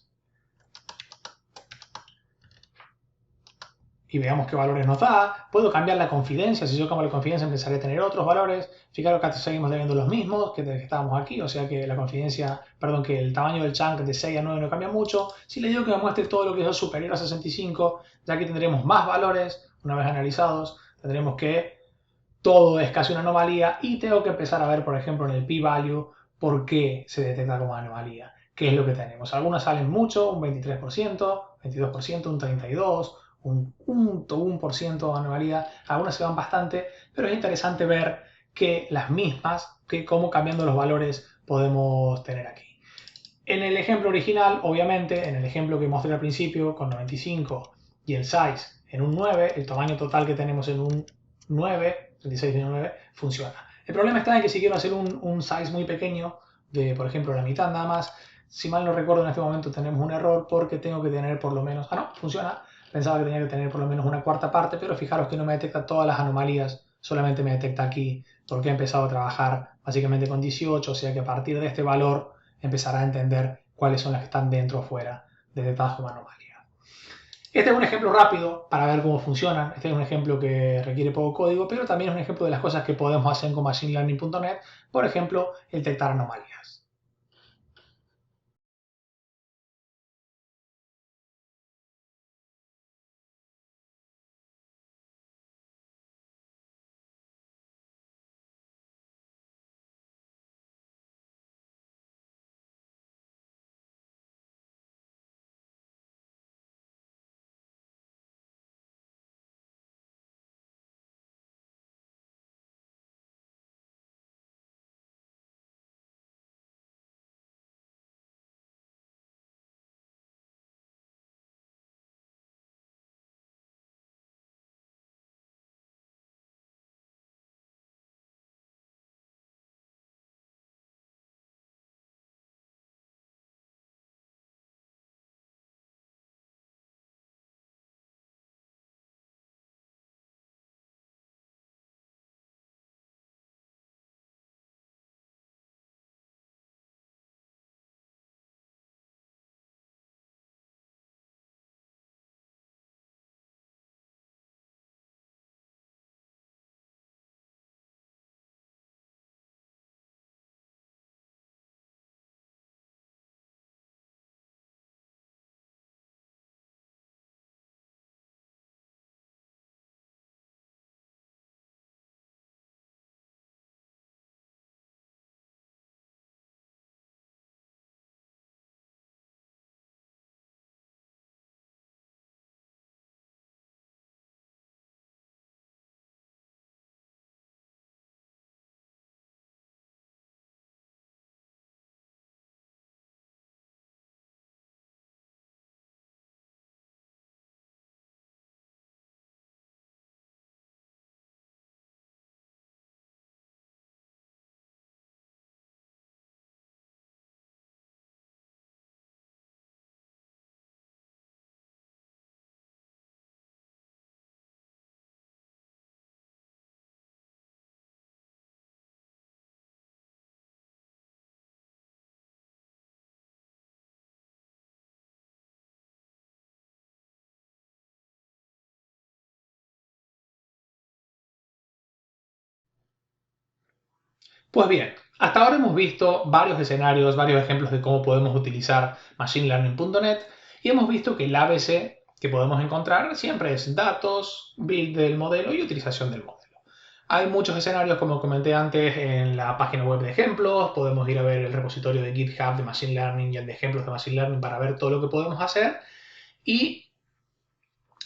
Speaker 1: y veamos qué valores nos da. Puedo cambiar la confidencia, si yo cambio la confidencia empezaré a tener otros valores. Fijaros que seguimos teniendo los mismos que estábamos aquí, o sea que la confidencia, perdón, que el tamaño del chunk de 6 a 9 no cambia mucho. Si le digo que me muestre todo lo que es superior a 65, ya que tendremos más valores, una vez analizados, tendremos que todo es casi una anomalía y tengo que empezar a ver, por ejemplo, en el p-value por qué se detecta como anomalía. ¿Qué es lo que tenemos? Algunas salen mucho, un 23%, 22%, un 32%, un 1% de anomalía. Algunas se van bastante, pero es interesante ver que las mismas, que cómo cambiando los valores podemos tener aquí. En el ejemplo original, obviamente, en el ejemplo que mostré al principio, con 95 y el size en un 9, el tamaño total que tenemos en un 9, 36 de 9, funciona. El problema está en que si quiero hacer un size muy pequeño, de por ejemplo la mitad nada más, si mal no recuerdo en este momento tenemos un error porque tengo que tener por lo menos, no, funciona, pensaba que tenía que tener por lo menos una cuarta parte, pero fijaros que no me detecta todas las anomalías, solamente me detecta aquí porque he empezado a trabajar básicamente con 18, o sea que a partir de este valor empezará a entender cuáles son las que están dentro o fuera de detalle como anomalía. Este es un ejemplo rápido para ver cómo funciona. Este es un ejemplo que requiere poco código, pero también es un ejemplo de las cosas que podemos hacer con machinelearning.net, por ejemplo, el detectar anomalías. Pues bien, hasta ahora hemos visto varios escenarios, varios ejemplos de cómo podemos utilizar machinelearning.net y hemos visto que el ABC que podemos encontrar siempre es datos, build del modelo y utilización del modelo. Hay muchos escenarios, como comenté antes, en la página web de ejemplos. Podemos ir a ver el repositorio de GitHub de Machine Learning y el de ejemplos de Machine Learning para ver todo lo que podemos hacer. Y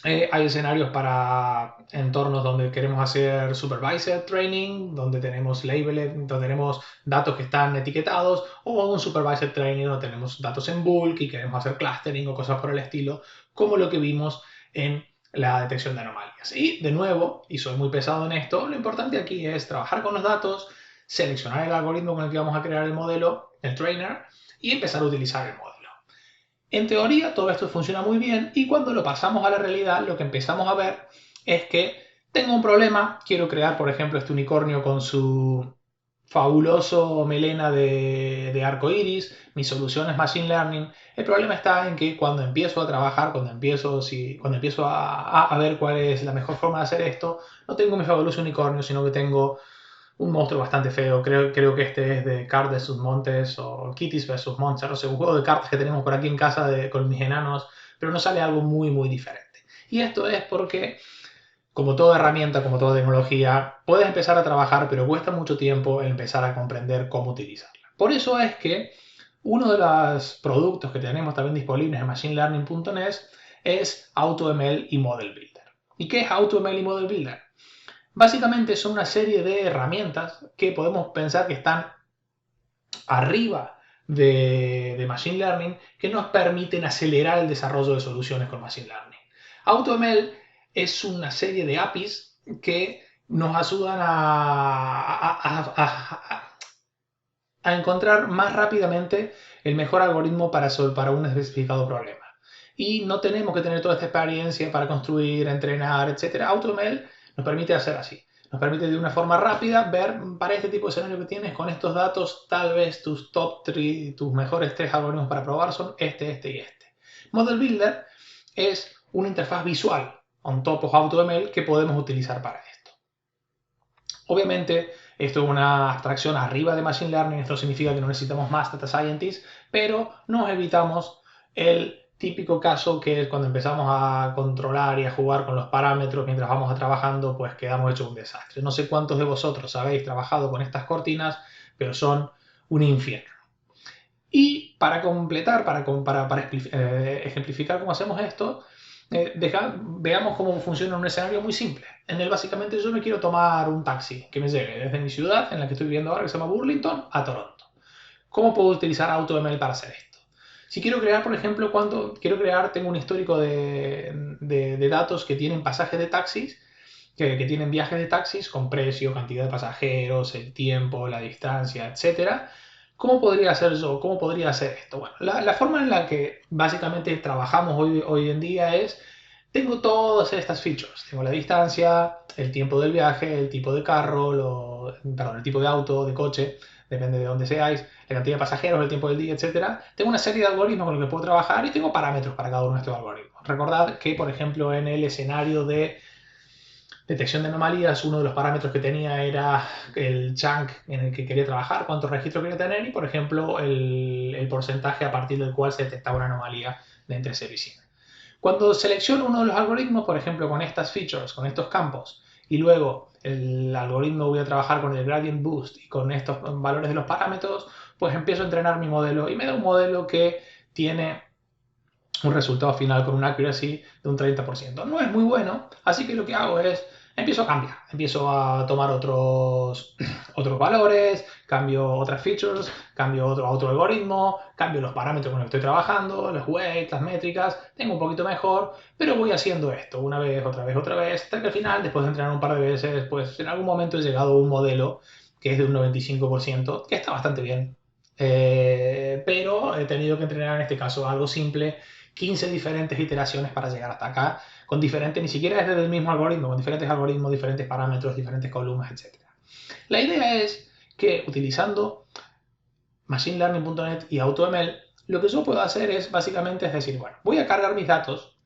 Speaker 1: hay escenarios para entornos donde queremos hacer supervised training, donde tenemos labels, donde tenemos datos que están etiquetados, o un supervised training donde tenemos datos en bulk y queremos hacer clustering o cosas por el estilo, como lo que vimos en la detección de anomalías. Y de nuevo, y soy muy pesado en esto, lo importante aquí es trabajar con los datos, seleccionar el algoritmo con el que vamos a crear el modelo, el trainer, y empezar a utilizar el modelo. En teoría todo esto funciona muy bien y cuando lo pasamos a la realidad lo que empezamos a ver es que tengo un problema, quiero crear por ejemplo este unicornio con su fabuloso melena de arco iris, mi solución es Machine Learning. El problema está en que cuando empiezo a trabajar, cuando empiezo a ver cuál es la mejor forma de hacer esto, no tengo mi fabuloso unicornio, sino que tengo un monstruo bastante feo. Creo que este es de Cards vs Montes o Kitties vs Monsters, no sé, un juego de cartas que tenemos por aquí en casa con mis enanos, pero no sale algo muy, muy diferente. Y esto es porque, como toda herramienta, como toda tecnología, puedes empezar a trabajar, pero cuesta mucho tiempo empezar a comprender cómo utilizarla. Por eso es que uno de los productos que tenemos también disponibles en machinelearning.net es AutoML y Model Builder. ¿Y qué es AutoML y Model Builder? Básicamente son una serie de herramientas que podemos pensar que están arriba de Machine Learning que nos permiten acelerar el desarrollo de soluciones con Machine Learning. AutoML es una serie de APIs que nos ayudan a encontrar más rápidamente el mejor algoritmo para un especificado problema. Y no tenemos que tener toda esta experiencia para construir, entrenar, etc. AutoML nos permite hacer así. Nos permite de una forma rápida ver para este tipo de escenario que tienes con estos datos, tal vez tus top 3, tus mejores 3 algoritmos para probar son este y este. Model Builder es una interfaz visual on top of AutoML que podemos utilizar para esto. Obviamente, esto es una abstracción arriba de Machine Learning, esto significa que no necesitamos más Data Scientists, pero nos evitamos el típico caso que es cuando empezamos a controlar y a jugar con los parámetros mientras vamos trabajando, pues quedamos hechos un desastre. No sé cuántos de vosotros habéis trabajado con estas cortinas, pero son un infierno. Y para completar, para ejemplificar cómo hacemos esto, veamos cómo funciona en un escenario muy simple. En el básicamente yo me quiero tomar un taxi que me lleve desde mi ciudad, en la que estoy viviendo ahora, que se llama Burlington, a Toronto. ¿Cómo puedo utilizar AutoML para hacer esto? Si quiero crear, por ejemplo, tengo un histórico de datos que tienen pasajes de taxis, que tienen viajes de taxis con precio, cantidad de pasajeros, el tiempo, la distancia, etcétera. ¿Cómo podría hacer yo? ¿Cómo podría hacer esto? Bueno, la forma en la que básicamente trabajamos hoy en día es, tengo todas estas features. Tengo la distancia, el tiempo del viaje, el tipo de carro, el tipo de auto, de coche, depende de dónde seáis, la cantidad de pasajeros, el tiempo del día, etcétera. Tengo una serie de algoritmos con los que puedo trabajar y tengo parámetros para cada uno de estos algoritmos. Recordad que, por ejemplo, en el escenario de detección de anomalías, uno de los parámetros que tenía era el chunk en el que quería trabajar, cuántos registros quería tener y, por ejemplo, el porcentaje a partir del cual se detectaba una anomalía de entre 0 y 100. Cuando selecciono uno de los algoritmos, por ejemplo, con estas features, con estos campos, y luego el algoritmo voy a trabajar con el gradient boost y con estos valores de los parámetros, pues empiezo a entrenar mi modelo y me da un modelo que tiene un resultado final con una accuracy de un 30%. No es muy bueno, así que lo que hago es empiezo a cambiar, empiezo a tomar otros valores, cambio otras features, cambio otro algoritmo, cambio los parámetros con los que estoy trabajando, los weights, las métricas, tengo un poquito mejor, pero voy haciendo esto una vez, otra vez, hasta que al final, después de entrenar un par de veces, pues en algún momento he llegado a un modelo que es de un 95%, que está bastante bien. Pero he tenido que entrenar en este caso algo simple, 15 diferentes iteraciones para llegar hasta acá, con diferentes, ni siquiera es desde el mismo algoritmo, con diferentes algoritmos, diferentes parámetros, diferentes columnas, etc. La idea es que utilizando machinelearning.net y AutoML, lo que yo puedo hacer es básicamente es decir, bueno, voy a cargar mis datos,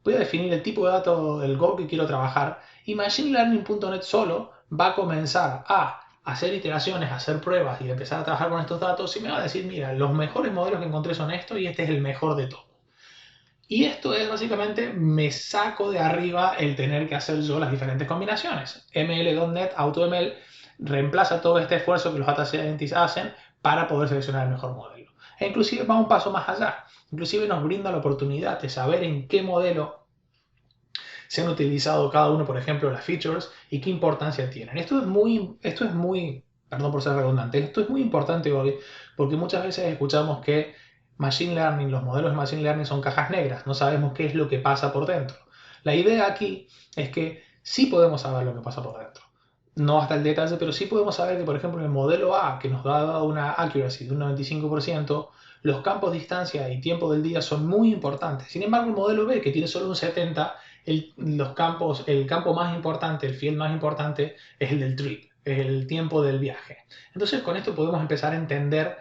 Speaker 1: voy a definir el tipo de datos, el goal que quiero trabajar, y machinelearning.net solo va a comenzar a hacer iteraciones, hacer pruebas y empezar a trabajar con estos datos, y me va a decir, mira, los mejores modelos que encontré son estos y este es el mejor de todos. Y esto es básicamente, me saco de arriba el tener que hacer yo las diferentes combinaciones. ML.NET AutoML reemplaza todo este esfuerzo que los data scientists hacen para poder seleccionar el mejor modelo. E inclusive va un paso más allá. Inclusive nos brinda la oportunidad de saber en qué modelo se han utilizado cada uno, por ejemplo, las features y qué importancia tienen. Esto es muy, perdón por ser redundante, esto es muy importante hoy porque muchas veces escuchamos que Machine Learning, los modelos de Machine Learning son cajas negras, no sabemos qué es lo que pasa por dentro. La idea aquí es que sí podemos saber lo que pasa por dentro. No hasta el detalle, pero sí podemos saber que, por ejemplo, en el modelo A, que nos da una accuracy de un 95%, los campos de distancia y tiempo del día son muy importantes. Sin embargo, el modelo B, que tiene solo un 70%, el campo más importante, el field más importante, es el del trip, es el tiempo del viaje. Entonces, con esto podemos empezar a entender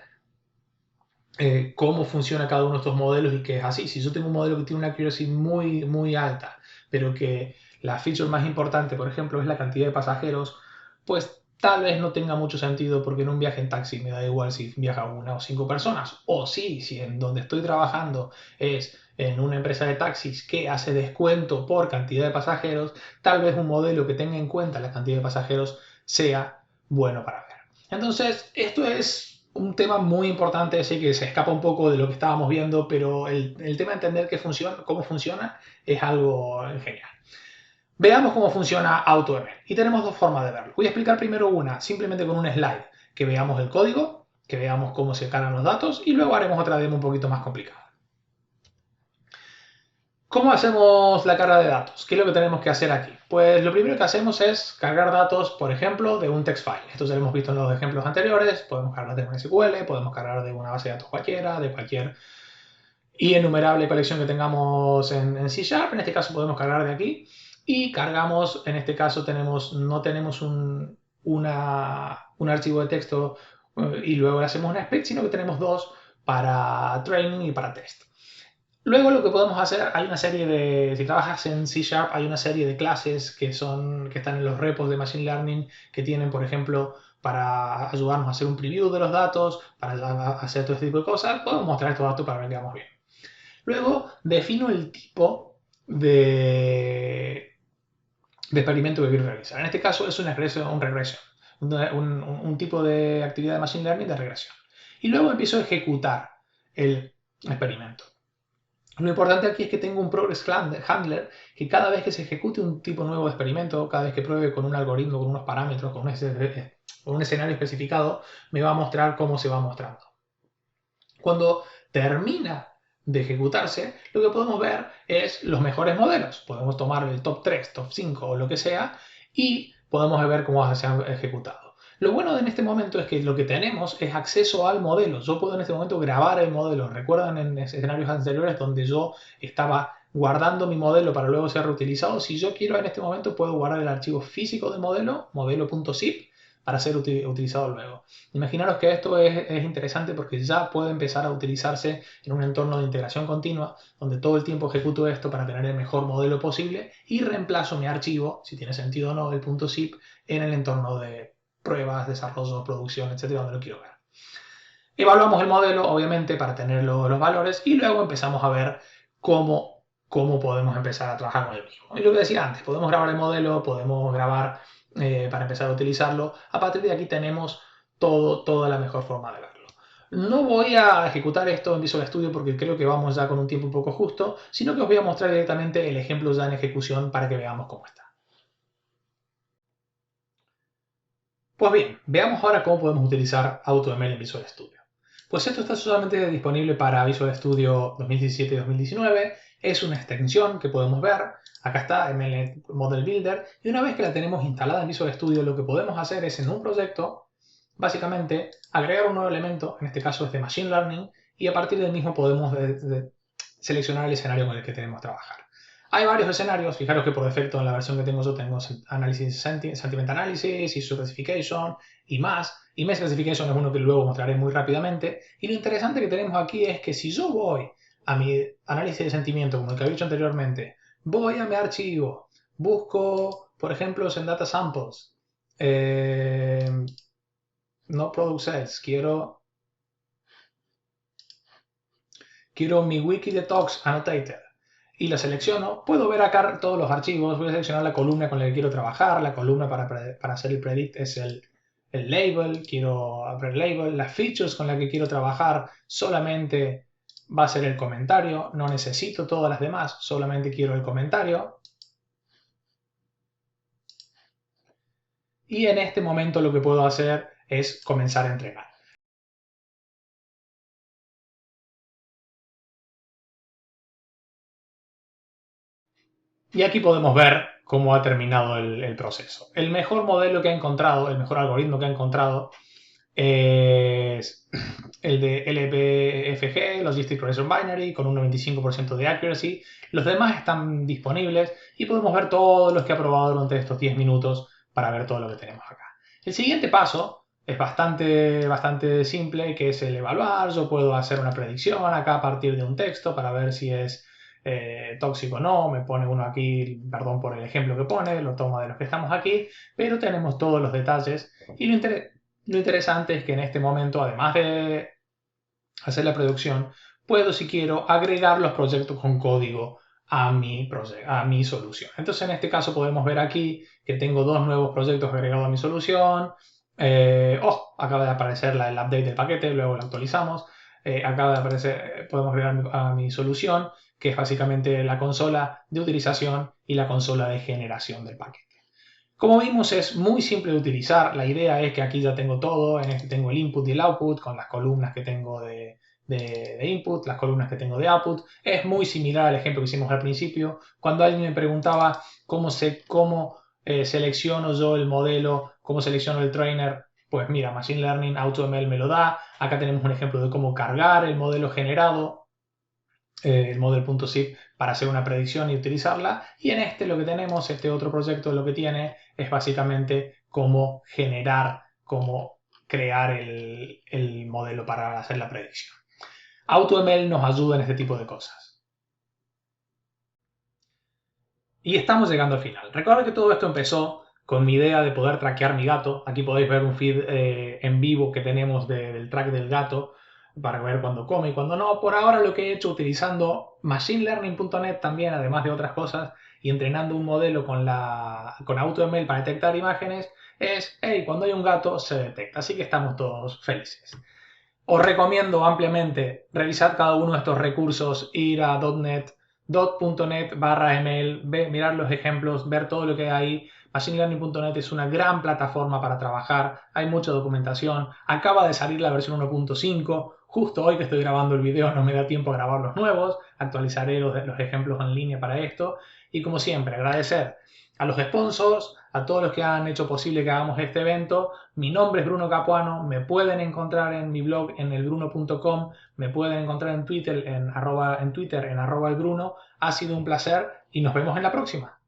Speaker 1: cómo funciona cada uno de estos modelos y que es así. Si yo tengo un modelo que tiene una accuracy muy, muy alta, pero que la feature más importante, por ejemplo, es la cantidad de pasajeros, pues tal vez no tenga mucho sentido porque en un viaje en taxi me da igual si viaja una o cinco personas. O sí, si en donde estoy trabajando es en una empresa de taxis que hace descuento por cantidad de pasajeros, tal vez un modelo que tenga en cuenta la cantidad de pasajeros sea bueno para ver. Entonces, esto es un tema muy importante, sí que se escapa un poco de lo que estábamos viendo, pero el tema de entender cómo funciona es algo genial. Veamos cómo funciona AutoML. Y tenemos dos formas de verlo. Voy a explicar primero una, simplemente con un slide, que veamos el código, que veamos cómo se cargan los datos, y luego haremos otra demo un poquito más complicada. ¿Cómo hacemos la carga de datos? ¿Qué es lo que tenemos que hacer aquí? Pues lo primero que hacemos es cargar datos, por ejemplo, de un text file. Esto ya lo hemos visto en los ejemplos anteriores. Podemos cargar de un SQL, podemos cargar de una base de datos cualquiera, de cualquier innumerable colección que tengamos en C#. En este caso podemos cargar de aquí. Y cargamos, en este caso no tenemos un archivo de texto y luego le hacemos una spec, sino que tenemos dos para training y para test. Luego lo que podemos hacer, hay una serie de, si trabajas en C#, hay una serie de clases que están en los repos de Machine Learning que tienen, por ejemplo, para ayudarnos a hacer un preview de los datos, para hacer todo este tipo de cosas. Podemos mostrar estos datos para ver que vamos bien. Luego defino el tipo de experimento que quiero realizar. En este caso es una regresión, un tipo de actividad de Machine Learning de regresión. Y luego empiezo a ejecutar el experimento. Lo importante aquí es que tengo un progress handler que cada vez que se ejecute un tipo nuevo de experimento, cada vez que pruebe con un algoritmo, con unos parámetros, con un escenario especificado, me va a mostrar cómo se va mostrando. Cuando termina de ejecutarse, lo que podemos ver es los mejores modelos. Podemos tomar el top 3, top 5 o lo que sea y podemos ver cómo se han ejecutado. Lo bueno en este momento es que lo que tenemos es acceso al modelo. Yo puedo en este momento grabar el modelo. ¿Recuerdan en escenarios anteriores donde yo estaba guardando mi modelo para luego ser reutilizado? Si yo quiero en este momento puedo guardar el archivo físico del modelo, modelo.zip, para ser utilizado luego. Imaginaros que esto es interesante porque ya puede empezar a utilizarse en un entorno de integración continua donde todo el tiempo ejecuto esto para tener el mejor modelo posible y reemplazo mi archivo, si tiene sentido o no, el .zip en el entorno de pruebas, desarrollo, producción, etcétera, donde lo quiero ver. Evaluamos el modelo, obviamente, para tener los valores y luego empezamos a ver cómo podemos empezar a trabajar con el mismo. Y lo que decía antes, podemos grabar el modelo, podemos grabar para empezar a utilizarlo. A partir de aquí tenemos toda la mejor forma de verlo. No voy a ejecutar esto en Visual Studio porque creo que vamos ya con un tiempo un poco justo, sino que os voy a mostrar directamente el ejemplo ya en ejecución para que veamos cómo está. Pues bien, veamos ahora cómo podemos utilizar AutoML en Visual Studio. Pues esto está solamente disponible para Visual Studio 2017 y 2019. Es una extensión que podemos ver. Acá está ML Model Builder. Y una vez que la tenemos instalada en Visual Studio, lo que podemos hacer es en un proyecto, básicamente, agregar un nuevo elemento, en este caso es de Machine Learning, y a partir del mismo podemos seleccionar el escenario con el que queremos trabajar. Hay varios escenarios, fijaros que por defecto en la versión que tengo yo tengo análisis, sentiment analysis, issue classification y más. Image classification es uno que luego mostraré muy rápidamente. Y lo interesante que tenemos aquí es que si yo voy a mi análisis de sentimiento, como el que había dicho anteriormente, voy a mi archivo, busco, por ejemplo, en Data Samples, no product sets, quiero mi wiki de talks annotated. Y la selecciono, puedo ver acá todos los archivos, voy a seleccionar la columna con la que quiero trabajar, la columna para hacer el predict es el label, quiero abrir label, las features con las que quiero trabajar solamente va a ser el comentario, no necesito todas las demás, solamente quiero el comentario. Y en este momento lo que puedo hacer es comenzar a entrenar. Y aquí podemos ver cómo ha terminado el proceso. El mejor modelo que ha encontrado, el mejor algoritmo que ha encontrado es el de LPFG, Logistic Regression Binary, con un 95% de accuracy. Los demás están disponibles y podemos ver todos los que ha probado durante estos 10 minutos para ver todo lo que tenemos acá. El siguiente paso es bastante simple, que es el evaluar. Yo puedo hacer una predicción acá a partir de un texto para ver si es tóxico o no. Me pone uno aquí, perdón por el ejemplo que pone, lo tomo de los que estamos aquí, pero tenemos todos los detalles y lo interesante es que en este momento, además de hacer la producción, puedo, si quiero, agregar los proyectos con código a mi solución. Entonces, en este caso podemos ver aquí que tengo dos nuevos proyectos agregados a mi solución. Acaba de aparecer el update del paquete, luego lo actualizamos. Acaba de aparecer, podemos agregar a mi solución, que es básicamente la consola de utilización y la consola de generación del paquete. Como vimos, es muy simple de utilizar. La idea es que aquí ya tengo todo. En este tengo el input y el output con las columnas que tengo de input, las columnas que tengo de output. Es muy similar al ejemplo que hicimos al principio. Cuando alguien me preguntaba cómo selecciono yo el modelo, cómo selecciono el trainer, pues mira, Machine Learning AutoML me lo da. Acá tenemos un ejemplo de cómo cargar el modelo generado, el model.zip, para hacer una predicción y utilizarla. Y en este lo que tenemos, este otro proyecto lo que tiene es básicamente cómo crear el modelo para hacer la predicción. AutoML nos ayuda en este tipo de cosas. Y estamos llegando al final. Recuerda que todo esto empezó con mi idea de poder traquear mi gato. Aquí podéis ver un feed en vivo que tenemos del track del gato para ver cuándo come y cuándo no. Por ahora lo que he hecho utilizando machinelearning.net también, además de otras cosas, y entrenando un modelo con AutoML para detectar imágenes, es, hey, cuando hay un gato se detecta. Así que estamos todos felices. Os recomiendo ampliamente revisar cada uno de estos recursos, ir a dot.net/ml, mirar los ejemplos, ver todo lo que hay ahí. MachineLearning.net es una gran plataforma para trabajar, hay mucha documentación. Acaba de salir la versión 1.5, justo hoy que estoy grabando el video no me da tiempo a grabar los nuevos, actualizaré los ejemplos en línea para esto. Y como siempre, agradecer a los sponsors, a todos los que han hecho posible que hagamos este evento. Mi nombre es Bruno Capuano, me pueden encontrar en mi blog en elbruno.com, me pueden encontrar en Twitter en @elbruno. Ha sido un placer y nos vemos en la próxima.